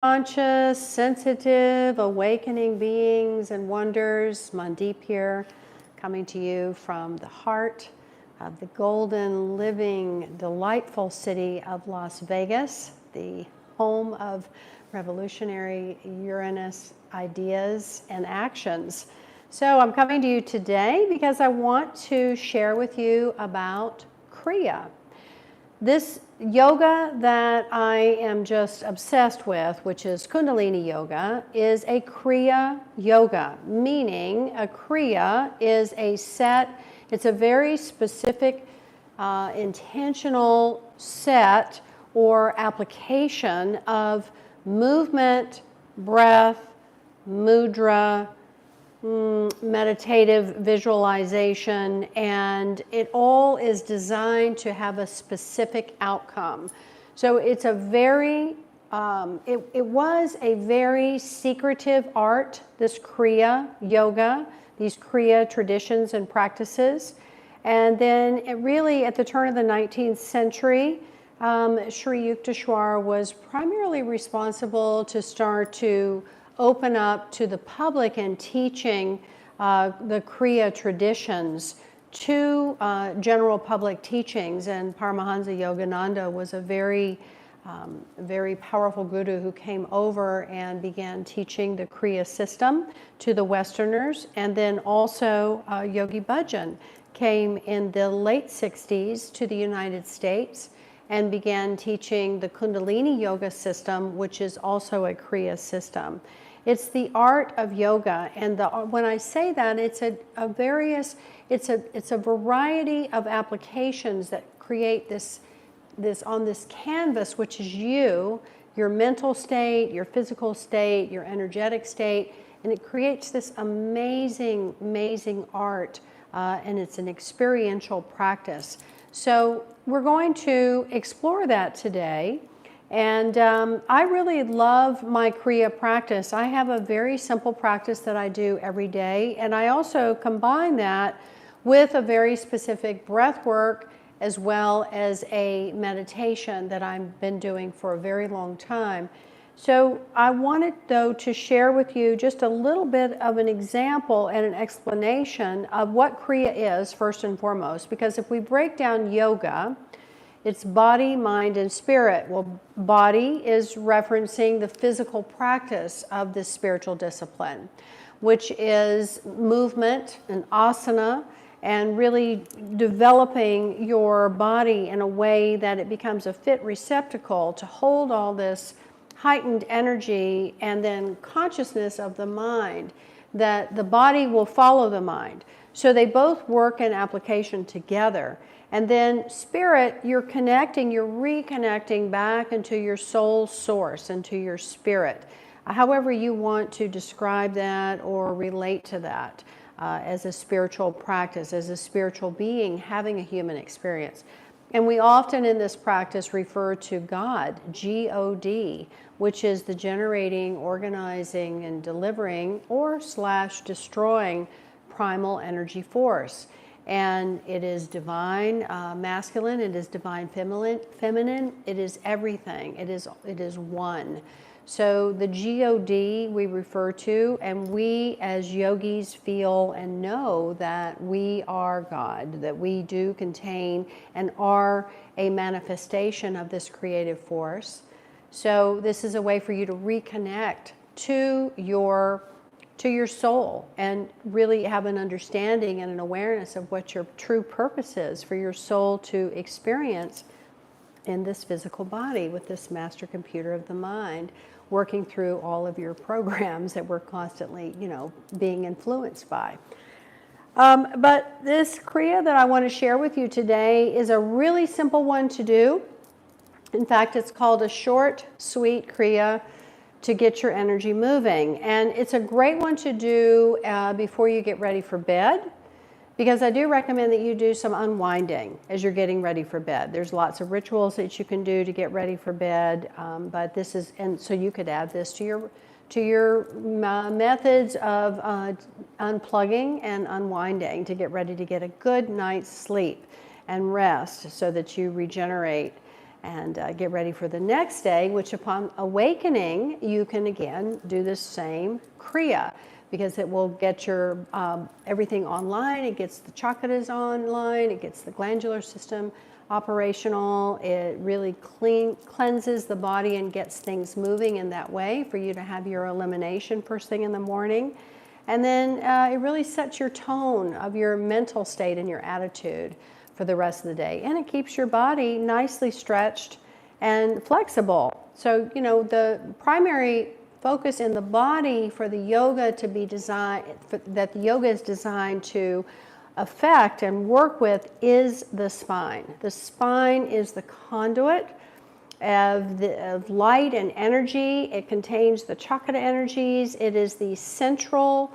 Conscious, sensitive, awakening beings and wonders. Mandeep here, coming to you from the heart of the golden, living, delightful city of Las Vegas, the home of revolutionary Uranus ideas and actions. So I'm coming to you today because I want to share with you about Kriya. This yoga that I am just obsessed with, which is Kundalini yoga, is a Kriya yoga, meaning a Kriya is it's a very specific, intentional set or application of movement, breath, mudra, meditative visualization, and it all is designed to have a specific outcome. So it's a very, it was a very secretive art, this Kriya yoga, these Kriya traditions and practices. And then it really, at the turn of the 19th century, Sri Yukteswar was primarily responsible to start to open up to the public and teaching the Kriya traditions to general public teachings. And Paramahansa Yogananda was a very powerful guru who came over and began teaching the Kriya system to the Westerners. And then also Yogi Bhajan came in the late 60s to the United States and began teaching the Kundalini yoga system, which is also a Kriya system. It's the art of yoga, and when I say that, it's a variety of applications that create this on this canvas, which is your mental state, your physical state, your energetic state, and it creates this amazing art, and it's an experiential practice. So we're going to explore that today. And I really love my Kriya practice. I have a very simple practice that I do every day, and I also combine that with a very specific breath work as well as a meditation that I've been doing for a very long time. So I wanted, though, to share with you just a little bit of an example and an explanation of what Kriya is, first and foremost, because if we break down yoga, it's body, mind, and spirit. Well, body is referencing the physical practice of this spiritual discipline, which is movement and asana, and really developing your body in a way that it becomes a fit receptacle to hold all this heightened energy and then consciousness of the mind, that the body will follow the mind. So they both work in application together. And then spirit, you're reconnecting back into your soul source, into your spirit. However you want to describe that or relate to that as a spiritual practice, as a spiritual being having a human experience. And we often in this practice refer to God, G-O-D, which is the generating, organizing, and delivering or / destroying primal energy force. And it is divine masculine, it is divine feminine, it is everything, it is one. So the G-O-D we refer to, and we as yogis feel and know that we are God, that we do contain and are a manifestation of this creative force. So this is a way for you to reconnect to your soul and really have an understanding and an awareness of what your true purpose is for your soul to experience in this physical body with this master computer of the mind, working through all of your programs that we're constantly, being influenced by. But this Kriya that I want to share with you today is a really simple one to do. In fact, it's called a short, sweet Kriya to get your energy moving. And it's a great one to do before you get ready for bed, because I do recommend that you do some unwinding as you're getting ready for bed. There's lots of rituals that you can do to get ready for bed, but this is, and so you could add this to your methods of unplugging and unwinding to get ready to get a good night's sleep and rest so that you regenerate. and get ready for the next day, which upon awakening, you can again do the same Kriya, because it will get your everything online. It gets the chakras online. It gets the glandular system operational. It really cleanses the body and gets things moving in that way for you to have your elimination first thing in the morning. And then it really sets your tone of your mental state and your attitude for the rest of the day. And it keeps your body nicely stretched and flexible. So, you know, the primary focus in the body for the yoga to be designed, that the yoga is designed to affect and work with, is the spine. The spine is the conduit of light and energy. It contains the chakra energies. It is the central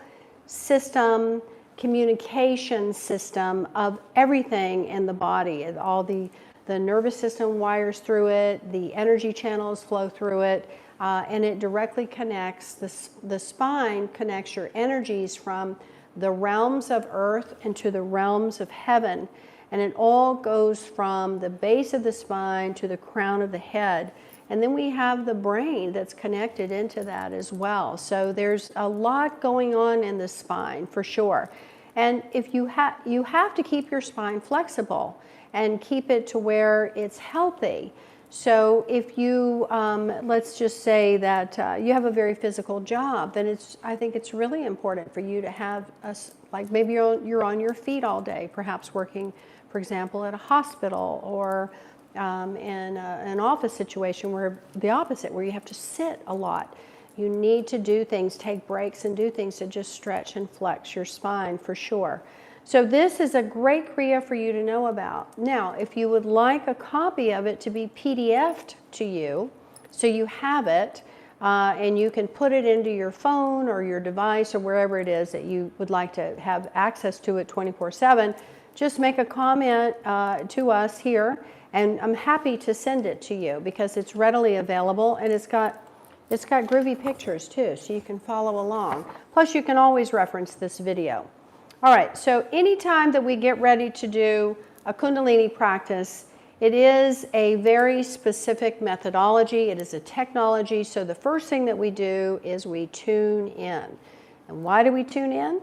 system, communication system of everything in the body. All the nervous system wires through it, the energy channels flow through it, and it directly connects, the spine connects your energies from the realms of earth into the realms of heaven. And it all goes from the base of the spine to the crown of the head. And then we have the brain that's connected into that as well. So there's a lot going on in the spine for sure. And if you have to keep your spine flexible and keep it to where it's healthy. So if you, let's just say that you have a very physical job, then I think it's really important for you to have, like maybe you're on your feet all day, perhaps working, for example, at a hospital or in an office situation where the opposite, where you have to sit a lot. You need to do things, take breaks and do things to just stretch and flex your spine for sure. So this is a great Kriya for you to know about. Now, if you would like a copy of it to be PDF'd to you, so you have it, and you can put it into your phone or your device or wherever it is that you would like to have access to it 24/7, just make a comment to us here, and I'm happy to send it to you because it's readily available, and it's got groovy pictures too, so you can follow along. Plus, you can always reference this video. All right, so anytime that we get ready to do a Kundalini practice, it is a very specific methodology. It is a technology. So the first thing that we do is we tune in. And why do we tune in?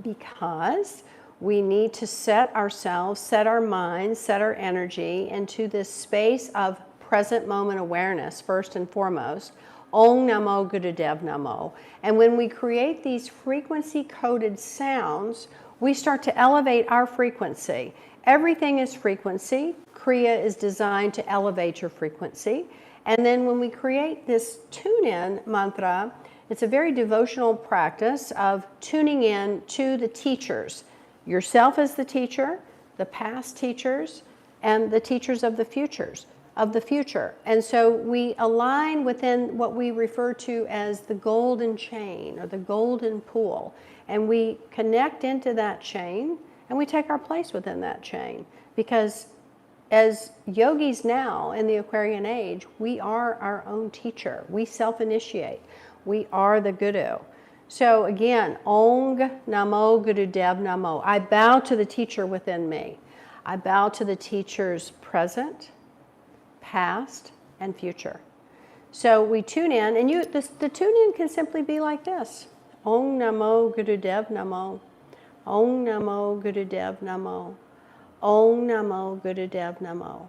Because we need to set ourselves, set our minds, set our energy into this space of present moment awareness, first and foremost. Om Namo Gurudev Namo. And when we create these frequency-coded sounds, we start to elevate our frequency. Everything is frequency. Kriya is designed to elevate your frequency. And then when we create this tune-in mantra, it's a very devotional practice of tuning in to the teachers. Yourself as the teacher, the past teachers, and the teachers of the future. And so we align within what we refer to as the golden chain or the golden pool. And we connect into that chain and we take our place within that chain. Because as yogis now in the Aquarian age, we are our own teacher. We self-initiate. We are the guru. So again, Om Namo Gurudev Namo. I bow to the teacher within me. I bow to the teachers present, past, and future. So we tune in, and the tune in can simply be like this. Om Namo Gurudev Namo. Om Namo Gurudev Namo. Om Namo Gurudev Namo.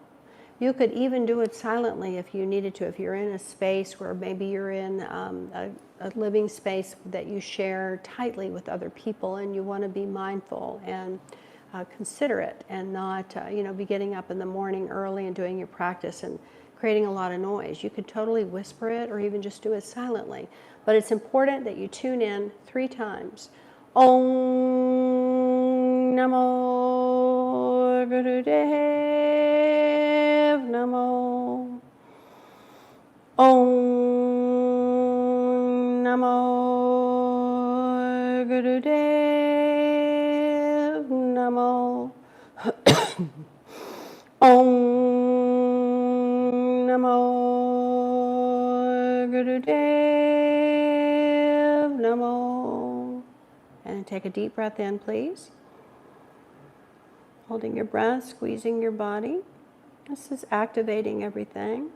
You could even do it silently if you needed to. If you're in a space where maybe you're in a living space that you share tightly with other people and you want to be mindful and considerate and not be getting up in the morning early and doing your practice and creating a lot of noise. You could totally whisper it or even just do it silently. But it's important that you tune in 3 times. Om Namo Gurudev Namo. Om Namo Gurudev Namo. Om Namo Gurudev Namo. And take a deep breath in, please. Holding your breath, squeezing your body. This is activating everything.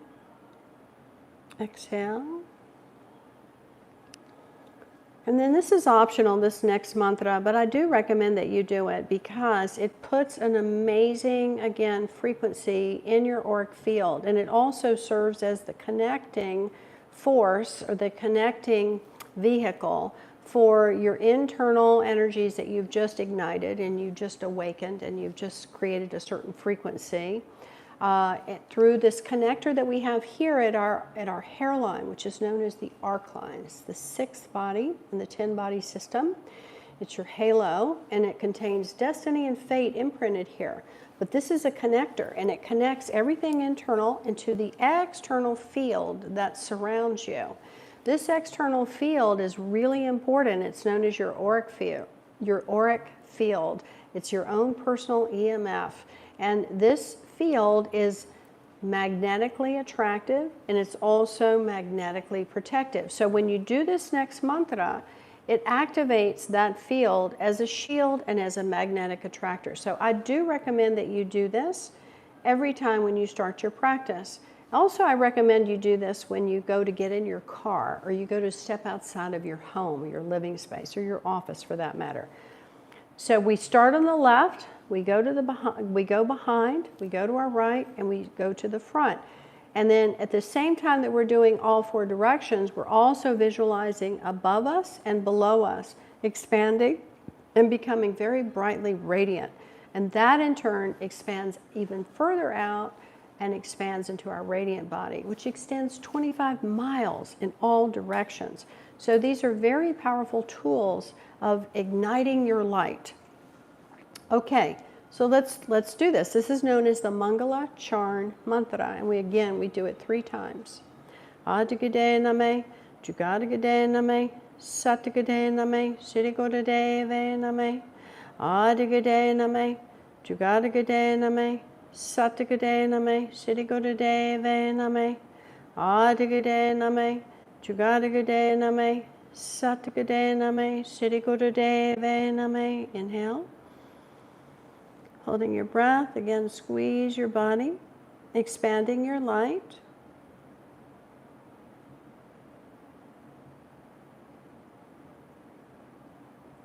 Exhale. And then this is optional, this next mantra, but I do recommend that you do it because it puts an amazing, again, frequency in your auric field. And it also serves as the connecting force or the connecting vehicle for your internal energies that you've just ignited and you just awakened and you've just created a certain frequency. Through this connector that we have here at our hairline, which is known as the arc line. It's the 6th body in the 10-body system. It's your halo, and it contains destiny and fate imprinted here. But this is a connector, and it connects everything internal into the external field that surrounds you. This external field is really important. It's known as your auric field. Your auric field. It's your own personal EMF, and this field is magnetically attractive and it's also magnetically protective. So when you do this next mantra, it activates that field as a shield and as a magnetic attractor. So I do recommend that you do this every time when you start your practice. Also, I recommend you do this when you go to get in your car or you go to step outside of your home, your living space, or your office for that matter. So we start on the left. We go to we go behind, we go to our right, and we go to the front. And then at the same time that we're doing all 4 directions, we're also visualizing above us and below us, expanding and becoming very brightly radiant. And that in turn expands even further out and expands into our radiant body, which extends 25 miles in all directions. So these are very powerful tools of igniting your light. Okay, so let's do this. This is known as the Mangala Charn Mantra, and we do it 3 times. Adigade name, Jugadagade name, Satagade name, Sirigodadeve name, Adigade name, Jugadagade name, Satagade name, Sirigodadeve name, Adigade name, Jugadagade name, Satagade name, Sirigodadeve name. Inhale. Holding your breath, again, squeeze your body, expanding your light.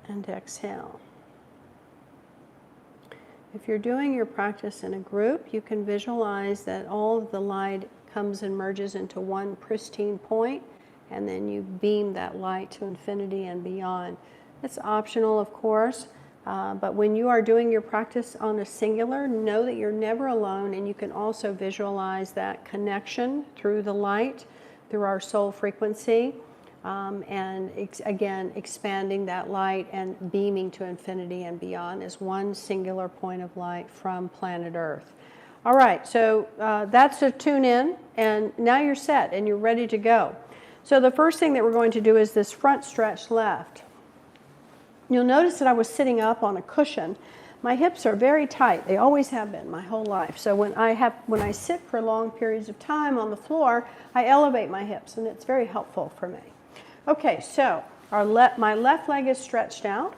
And exhale. If you're doing your practice in a group, you can visualize that all of the light comes and merges into one pristine point, and then you beam that light to infinity and beyond. It's optional, of course. But when you are doing your practice on a singular, know that you're never alone, and you can also visualize that connection through the light, through our soul frequency, and again, expanding that light and beaming to infinity and beyond as one singular point of light from planet Earth. All right, so that's a tune in, and now you're set and you're ready to go. So the first thing that we're going to do is this front stretch left. You'll notice that I was sitting up on a cushion. My hips are very tight. They always have been my whole life. So when I sit for long periods of time on the floor, I elevate my hips, and it's very helpful for me. Okay, so my left leg is stretched out,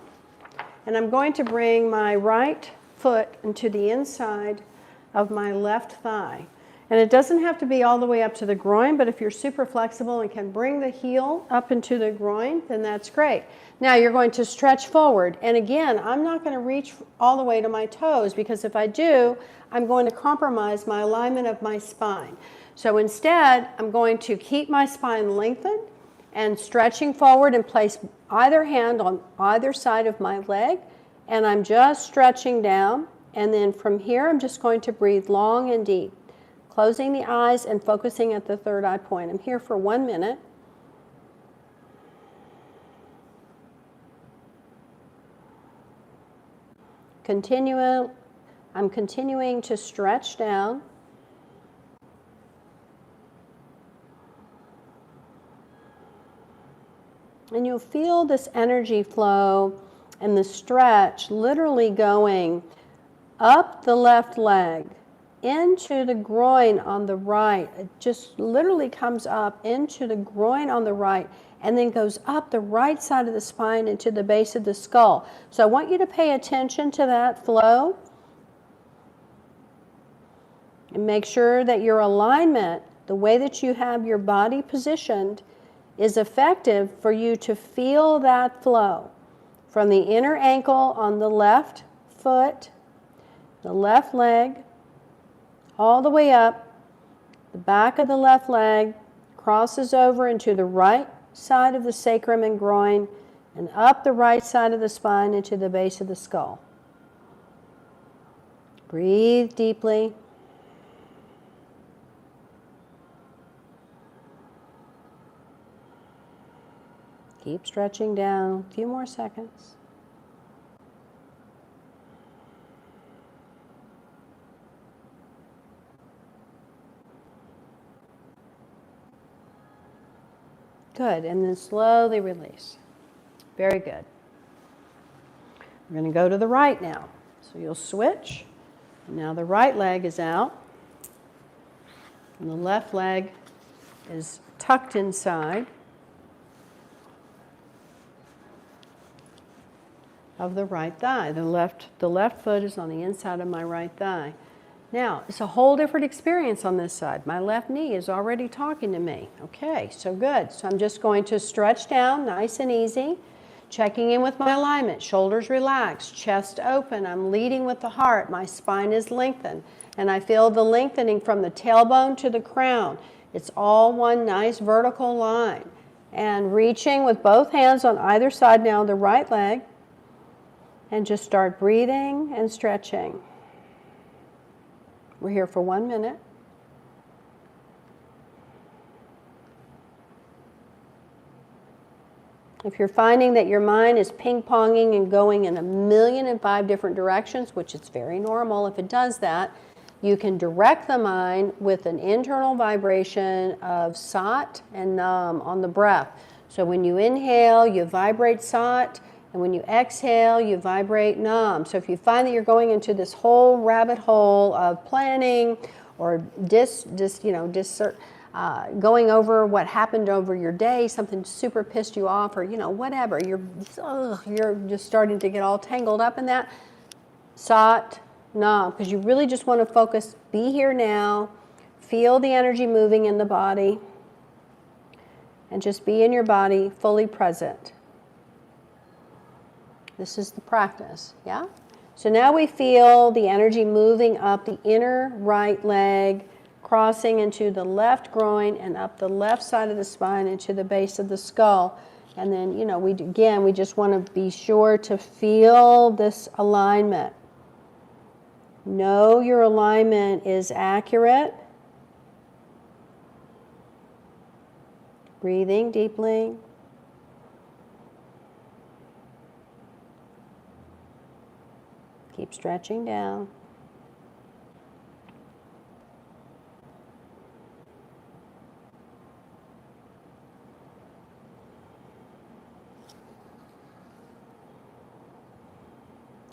and I'm going to bring my right foot into the inside of my left thigh. And it doesn't have to be all the way up to the groin, but if you're super flexible and can bring the heel up into the groin, then that's great. Now you're going to stretch forward. And again, I'm not going to reach all the way to my toes, because if I do, I'm going to compromise my alignment of my spine. So instead, I'm going to keep my spine lengthened and stretching forward and place either hand on either side of my leg. And I'm just stretching down. And then from here, I'm just going to breathe long and deep, closing the eyes and focusing at the third eye point. I'm here for 1 minute. I'm continuing to stretch down. And you'll feel this energy flow and the stretch literally going up the left leg, into the groin on the right. It just literally comes up into the groin on the right and then goes up the right side of the spine into the base of the skull. So I want you to pay attention to that flow. And make sure that your alignment, the way that you have your body positioned, is effective for you to feel that flow from the inner ankle on the left foot, the left leg, all the way up, the back of the left leg, crosses over into the right side of the sacrum and groin, and up the right side of the spine into the base of the skull. Breathe deeply. Keep stretching down. A few more seconds. Good, and then slowly release. Very good. We're going to go to the right now. So you'll switch. Now the right leg is out, and the left leg is tucked inside of the right thigh. The left foot is on the inside of my right thigh. Now, it's a whole different experience on this side. My left knee is already talking to me. Okay, so good. So I'm just going to stretch down, nice and easy, checking in with my alignment. Shoulders relaxed, chest open. I'm leading with the heart. My spine is lengthened, and I feel the lengthening from the tailbone to the crown. It's all one nice vertical line. And reaching with both hands on either side now, the right leg, and just start breathing and stretching. We're here for 1 minute. If you're finding that your mind is ping-ponging and going in 1,000,005 different directions, which is very normal if it does that, you can direct the mind with an internal vibration of Sat and Nam on the breath. So when you inhale, you vibrate Sat, and when you exhale, you vibrate Nam. So if you find that you're going into this whole rabbit hole of planning or going over what happened over your day, something super pissed you off, or whatever, you're just starting to get all tangled up in that, Sat, Nam, because you really just want to focus, be here now, feel the energy moving in the body, and just be in your body fully present. This is the practice, yeah? So now we feel the energy moving up the inner right leg, crossing into the left groin and up the left side of the spine into the base of the skull. And then, we just want to be sure to feel this alignment. Know your alignment is accurate. Breathing deeply. Keep stretching down.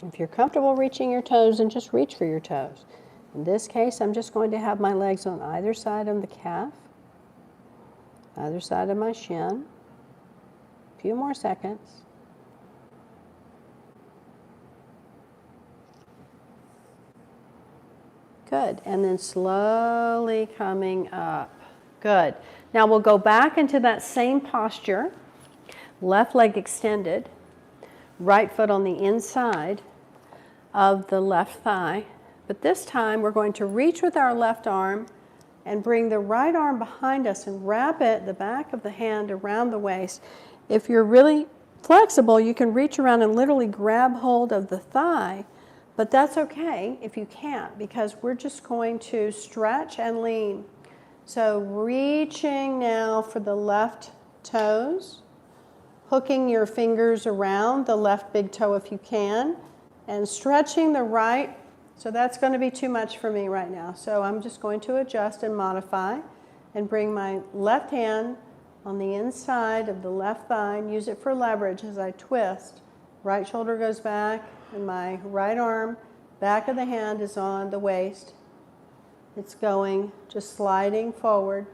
If you're comfortable reaching your toes, then just reach for your toes. In this case, I'm just going to have my legs on either side of the calf, either side of my shin. A few more seconds. Good, and then slowly coming up. Good. Now we'll go back into that same posture, left leg extended, right foot on the inside of the left thigh. But this time we're going to reach with our left arm and bring the right arm behind us and wrap it, the back of the hand, around the waist. If you're really flexible, you can reach around and literally grab hold of the thigh. But that's okay if you can't, because we're just going to stretch and lean. So reaching now for the left toes, hooking your fingers around the left big toe if you can, and stretching the right. So that's going to be too much for me right now. So I'm just going to adjust and modify and bring my left hand on the inside of the left thigh and use it for leverage as I twist. Right shoulder goes back, and my right arm, back of the hand is on the waist. It's going, just sliding forward,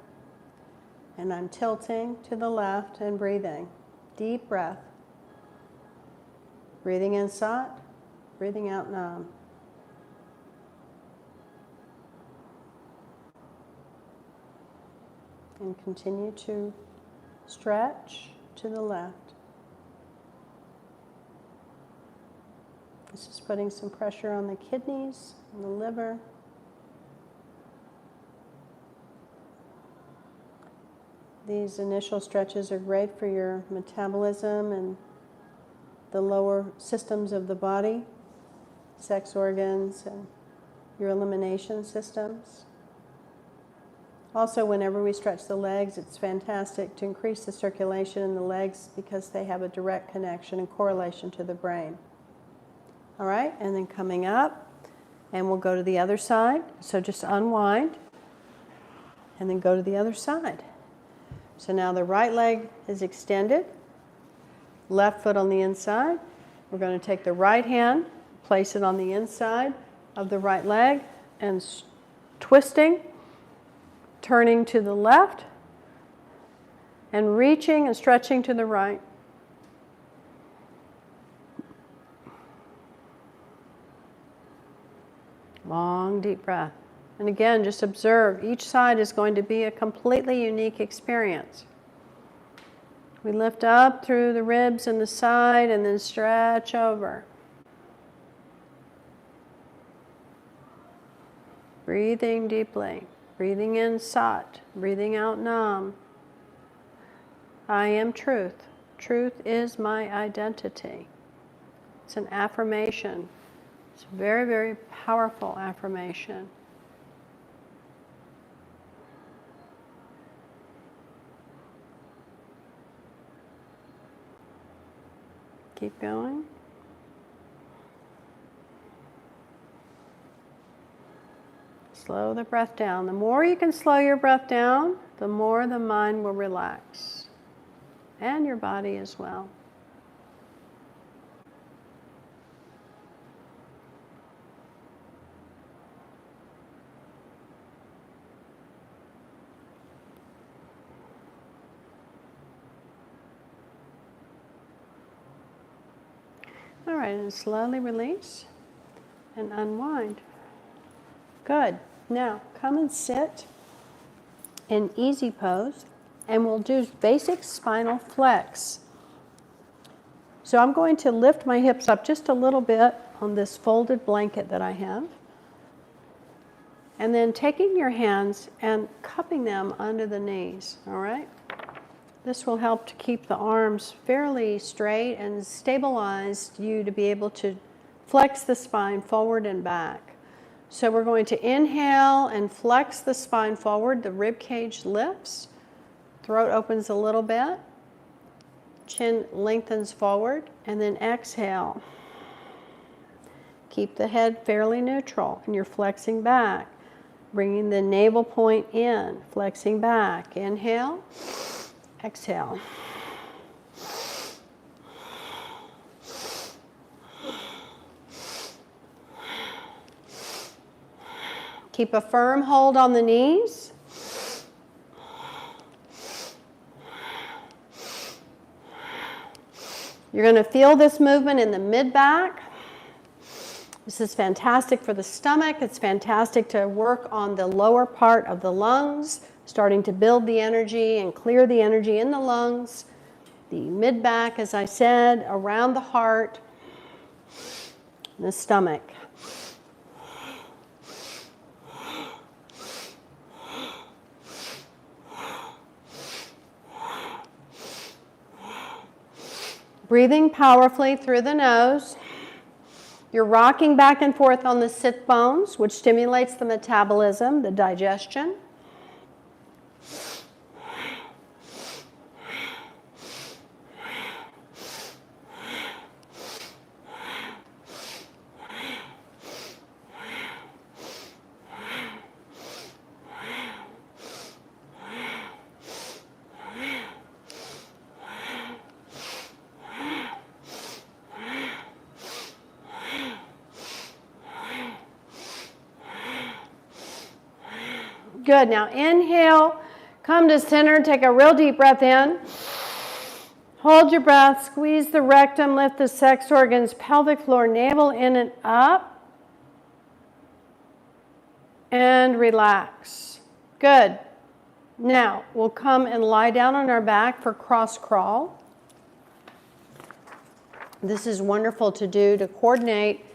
and I'm tilting to the left and breathing. Deep breath. Breathing in Sat, breathing out Nam. And continue to stretch to the left. This is putting some pressure on the kidneys and the liver. These initial stretches are great for your metabolism and the lower systems of the body, sex organs, and your elimination systems. Also, whenever we stretch the legs, it's fantastic to increase the circulation in the legs because they have a direct connection and correlation to the brain. All right, and then coming up, and we'll go to the other side. So just unwind, and then go to the other side. So now the right leg is extended, left foot on the inside. We're going to take the right hand, place it on the inside of the right leg, and twisting, turning to the left, and reaching and stretching to the right. Long, deep breath. And again, just observe, each side is going to be a completely unique experience. We lift up through the ribs and the side and then stretch over. Breathing deeply. Breathing in Sat. Breathing out Nam. I am truth. Truth is my identity. It's an affirmation. It's a very, very powerful affirmation. Keep going. Slow the breath down. The more you can slow your breath down, the more the mind will relax. And your body as well. All right, and slowly release and unwind. Good. Now, come and sit in easy pose, and we'll do basic spinal flex. So I'm going to lift my hips up just a little bit on this folded blanket that I have, and then taking your hands and cupping them under the knees, all right? This will help to keep the arms fairly straight and stabilize you to be able to flex the spine forward and back. So we're going to inhale and flex the spine forward. The rib cage lifts. Throat opens a little bit. Chin lengthens forward. And then exhale. Keep the head fairly neutral. And you're flexing back. Bringing the navel point in. Flexing back. Inhale. Exhale. Keep a firm hold on the knees. You're going to feel this movement in the mid-back. This is fantastic for the stomach. It's fantastic to work on the lower part of the lungs, starting to build the energy and clear the energy in the lungs. The mid-back, as I said, around the heart, and the stomach. Breathing powerfully through the nose. You're rocking back and forth on the sit bones, which stimulates the metabolism, the digestion. Good. Now inhale, come to center, take a real deep breath in. Hold your breath, squeeze the rectum, lift the sex organs, pelvic floor, navel in and up. And relax. Good. Now, we'll come and lie down on our back for cross crawl. This is wonderful to do to coordinate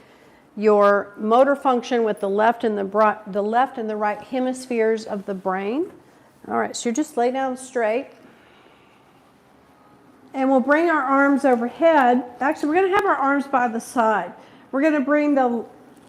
your motor function with the left and the right hemispheres of the brain. All right, so you just lay down straight. And we'll bring our arms overhead. Actually, we're going to have our arms by the side. We're going to bring the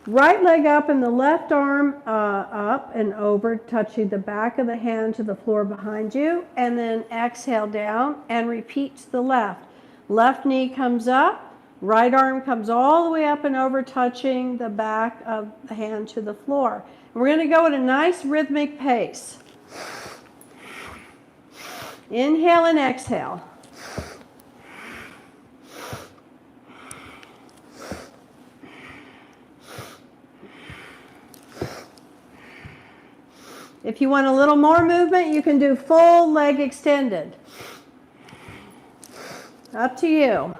right leg up and the left arm up and over, touching the back of the hand to the floor behind you. And then exhale down and repeat to the left. Left knee comes up, right arm comes all the way up and over, touching the back of the hand to the floor. And we're going to go at a nice rhythmic pace. Inhale and exhale. If you want a little more movement, you can do full leg extended. Up to you.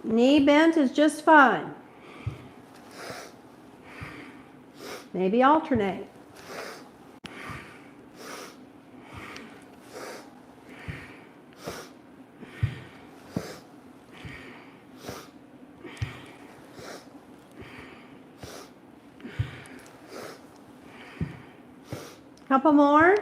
Knee bent is just fine. Maybe alternate. Couple more.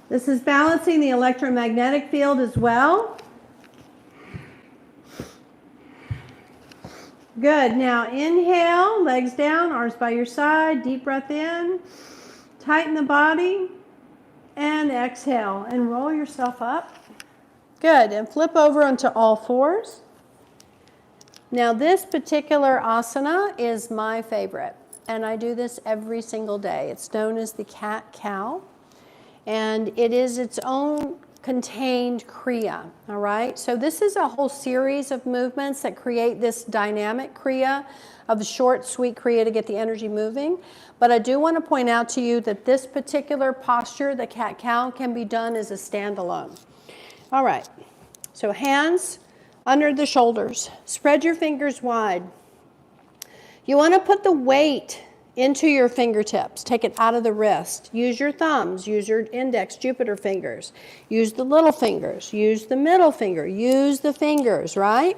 This is balancing the electromagnetic field as well. Good. Now inhale, legs down, arms by your side, deep breath in, tighten the body, and exhale, and roll yourself up. Good, and flip over onto all fours. Now this particular asana is my favorite, and I do this every single day. It's known as the cat-cow, and it is its own contained Kriya, all right? So this is a whole series of movements that create this dynamic Kriya of the short, sweet Kriya to get the energy moving. But I do want to point out to you that this particular posture, the cat-cow, can be done as a standalone. All right, so hands under the shoulders. Spread your fingers wide. You want to put the weight into your fingertips. Take it out of the wrist. Use your thumbs. Use your index, Jupiter fingers. Use the little fingers. Use the middle finger. Use the fingers, right?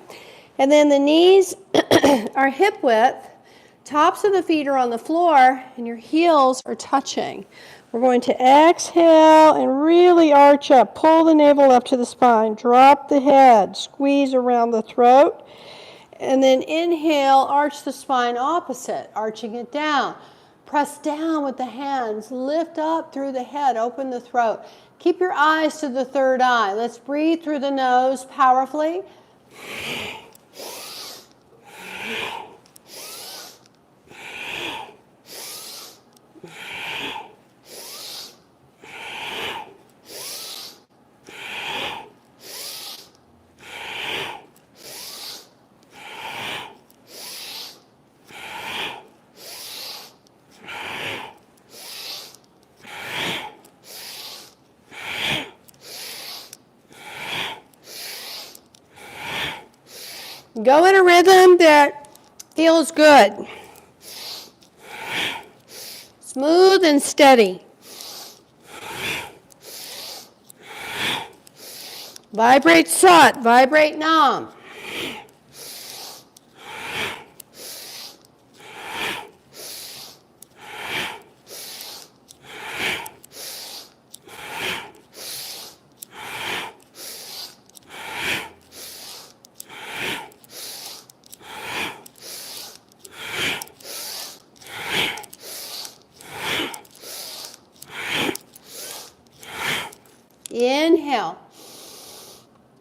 And then the knees are hip width. Tops of the feet are on the floor, and your heels are touching. We're going to exhale and really arch up. Pull the navel up to the spine. Drop the head. Squeeze around the throat. And then inhale, arch the spine opposite, arching it down. Press down with the hands. Lift up through the head. Open the throat. Keep your eyes to the third eye. Let's breathe through the nose powerfully. Go in a rhythm that feels good. Smooth and steady. Vibrate Sat, vibrate Nam. Inhale,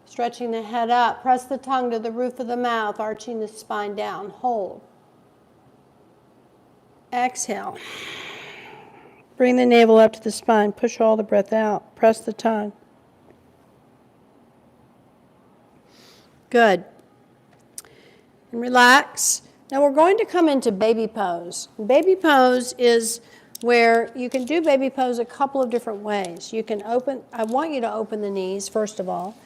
stretching the head up. Press the tongue to the roof of the mouth, arching the spine down. Hold. Exhale. Bring the navel up to the spine. Push all the breath out. Press the tongue. Good. And relax. Now we're going to come into baby pose. Baby pose is where you can do baby pose a couple of different ways. You can open, I want you to open the knees first of all,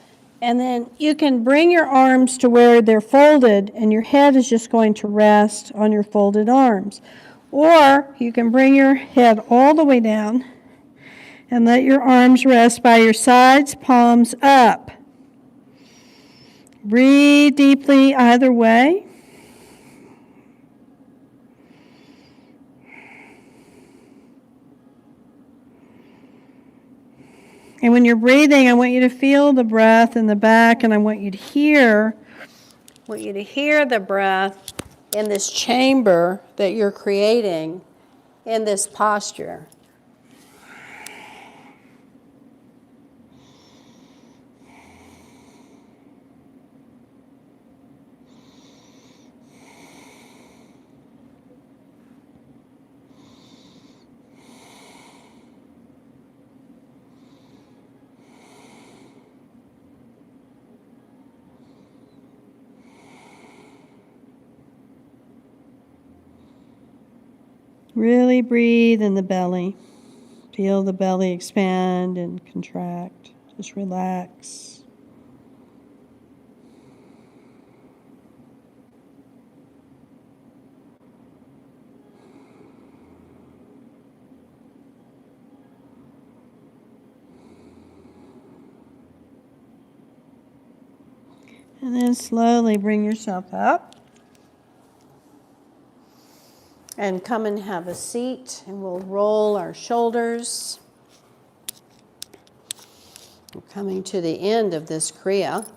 and then you can bring your arms to where they're folded and your head is just going to rest on your folded arms. Or you can bring your head all the way down and let your arms rest by your sides, palms up. Breathe deeply either way. And when you're breathing, I want you to feel the breath in the back, and I want you to hear the breath in this chamber that you're creating in this posture. Really breathe in the belly. Feel the belly expand and contract. Just relax. And then slowly bring yourself up. And come and have a seat, and we'll roll our shoulders. We're coming to the end of this Kriya.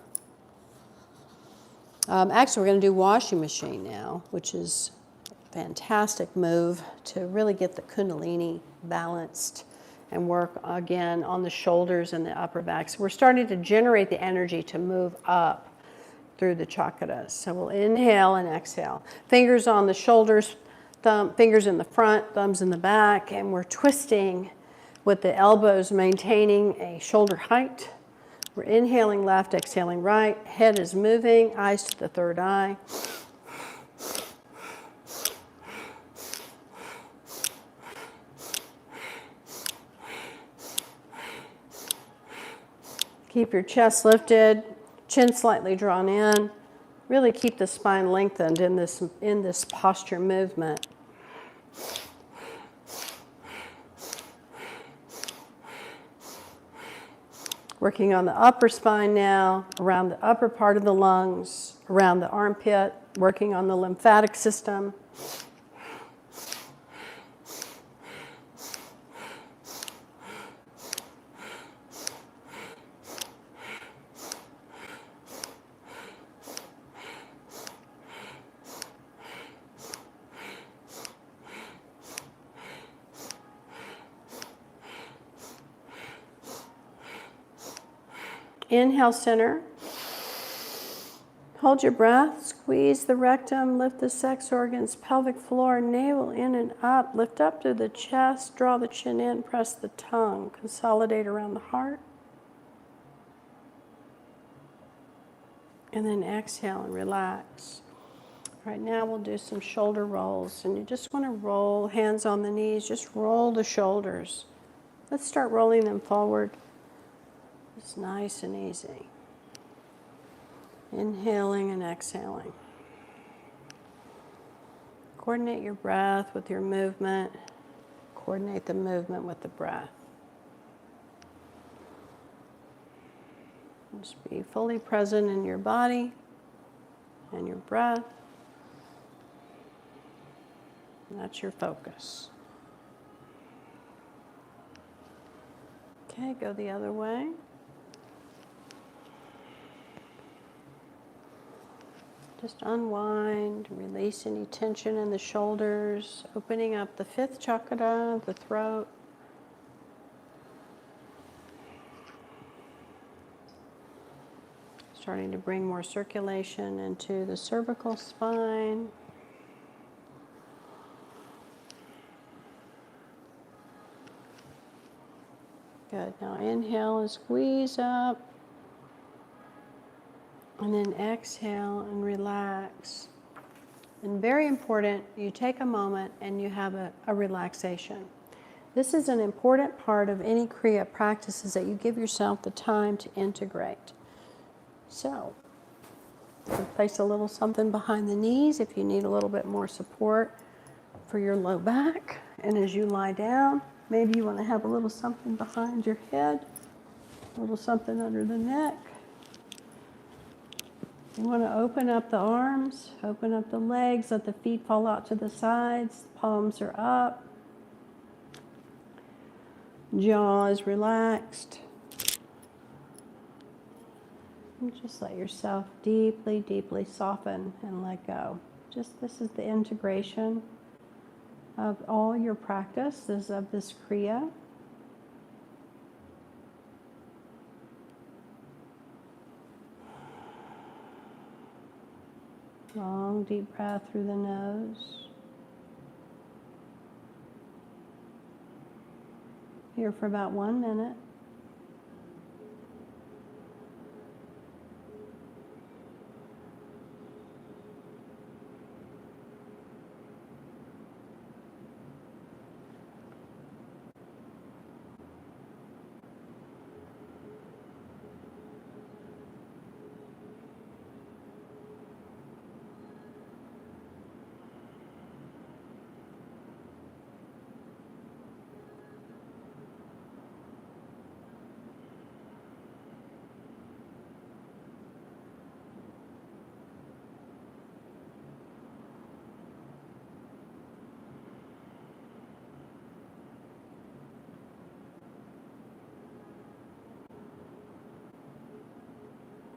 Actually, we're going to do washing machine now, which is a fantastic move to really get the Kundalini balanced and work again on the shoulders and the upper back. So we're starting to generate the energy to move up through the chakras. So we'll inhale and exhale. Fingers on the shoulders, fingers in the front, thumbs in the back, and we're twisting with the elbows maintaining a shoulder height. We're inhaling left, exhaling right. Head is moving, eyes to the third eye. Keep your chest lifted, chin slightly drawn in. Really keep the spine lengthened in this posture movement. Working on the upper spine now, around the upper part of the lungs, around the armpit, working on the lymphatic system. Inhale, center. Hold your breath. Squeeze the rectum. Lift the sex organs, pelvic floor, navel in and up. Lift up through the chest. Draw the chin in. Press the tongue. Consolidate around the heart. And then exhale and relax. Right now we'll do some shoulder rolls. And you just want to roll, hands on the knees. Just roll the shoulders. Let's start rolling them forward. It's nice and easy. Inhaling and exhaling. Coordinate your breath with your movement. Coordinate the movement with the breath. Just be fully present in your body and your breath. And that's your focus. Okay, go the other way. Just unwind, release any tension in the shoulders, opening up the fifth chakra, the throat. Starting to bring more circulation into the cervical spine. Good. Now inhale and squeeze up. And then exhale and relax. And very important, you take a moment and you have a relaxation. This is an important part of any Kriya practice, is that you give yourself the time to integrate. So, place a little something behind the knees if you need a little bit more support for your low back. And as you lie down, maybe you want to have a little something behind your head, a little something under the neck. You want to open up the arms, open up the legs, let the feet fall out to the sides, palms are up, jaw is relaxed. And just let yourself deeply, deeply soften and let go. Just this is the integration of all your practices of this Kriya. Long, deep breath through the nose. Here for about 1 minute.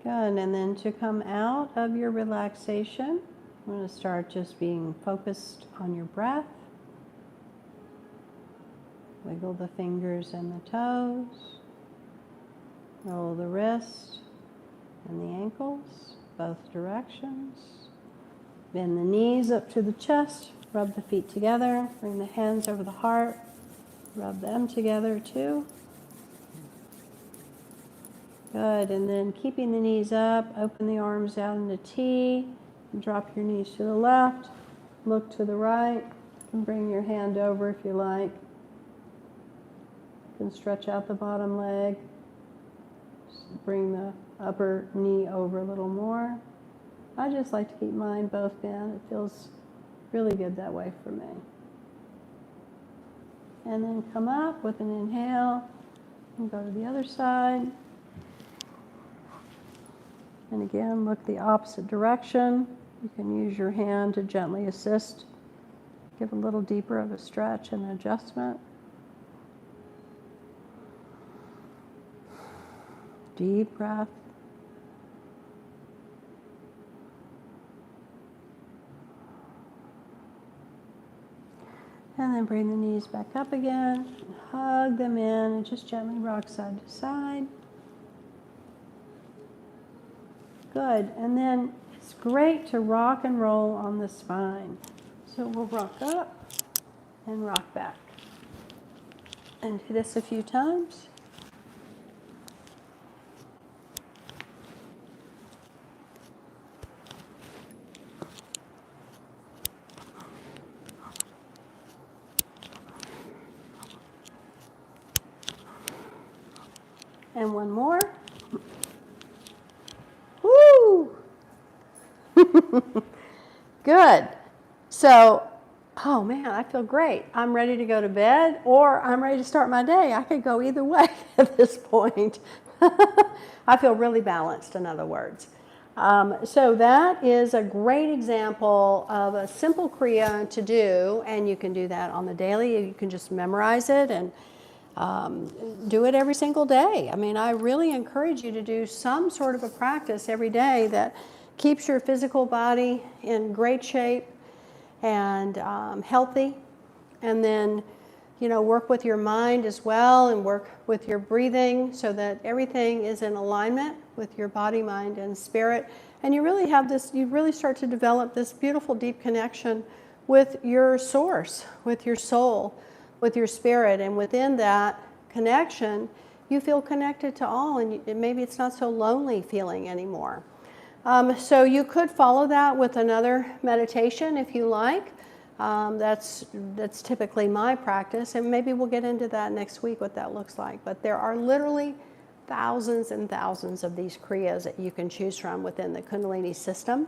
Good, and then to come out of your relaxation, I'm going to start just being focused on your breath. Wiggle the fingers and the toes. Roll the wrist and the ankles, both directions. Bend the knees up to the chest, rub the feet together, bring the hands over the heart, rub them together too. Good, and then keeping the knees up, open the arms out into T, drop your knees to the left, look to the right, and bring your hand over if you like. You can stretch out the bottom leg, just bring the upper knee over a little more. I just like to keep mine both down. It feels really good that way for me. And then come up with an inhale and go to the other side. And again, look the opposite direction. You can use your hand to gently assist. Give a little deeper of a stretch and adjustment. Deep breath. And then bring the knees back up again. Hug them in and just gently rock side to side. Good, and then it's great to rock and roll on the spine. So we'll rock up and rock back. And do this a few times. And one more. Good. So, oh man, I feel great. I'm ready to go to bed, or I'm ready to start my day. I could go either way at this point. I feel really balanced, in other words. So that is a great example of a simple Kriya to do, and you can do that on the daily. You can just memorize it and do it every single day. I mean, I really encourage you to do some sort of a practice every day that keeps your physical body in great shape and healthy, and then, you know, work with your mind as well and work with your breathing so that everything is in alignment with your body, mind, and spirit. And you really have this, you really start to develop this beautiful deep connection with your source, with your soul, with your spirit. And within that connection, you feel connected to all, and maybe it's not so lonely feeling anymore. So you could follow that with another meditation if you like. That's typically my practice, and maybe we'll get into that next week, what that looks like. But there are literally thousands and thousands of these Kriyas that you can choose from within the Kundalini system.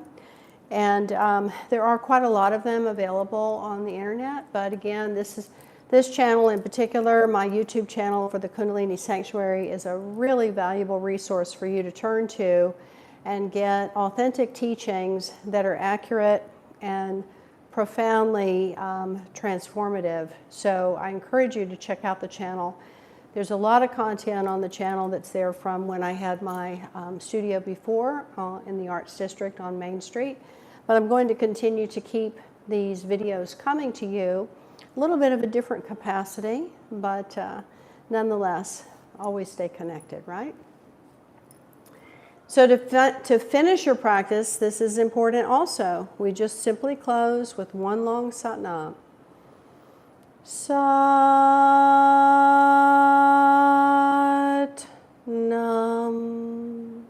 And there are quite a lot of them available on the internet. But again, this channel in particular, my YouTube channel for the Kundalini Sanctuary, is a really valuable resource for you to turn to and get authentic teachings that are accurate and profoundly transformative. So I encourage you to check out the channel. There's a lot of content on the channel that's there from when I had my studio before in the Arts District on Main Street. But I'm going to continue to keep these videos coming to you, a little bit of a different capacity, but nonetheless, always stay connected, right? So to finish your practice, this is important also. We just simply close with one long Sat Nam. Sat Nam.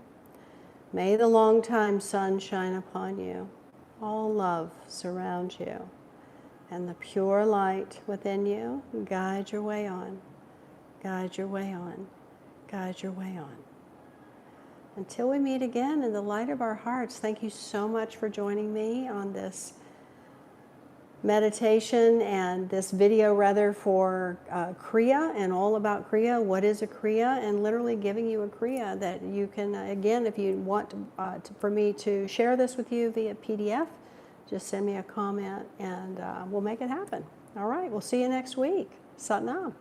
May the long time sun shine upon you. All love surround you. And the pure light within you guide your way on. Guide your way on. Guide your way on. Until we meet again in the light of our hearts, thank you so much for joining me on this meditation and this video rather for Kriya and all about Kriya. What is a Kriya? And literally giving you a Kriya that you can, again, if you want for me to share this with you via PDF, just send me a comment and we'll make it happen. All right, we'll see you next week. Sat Nam.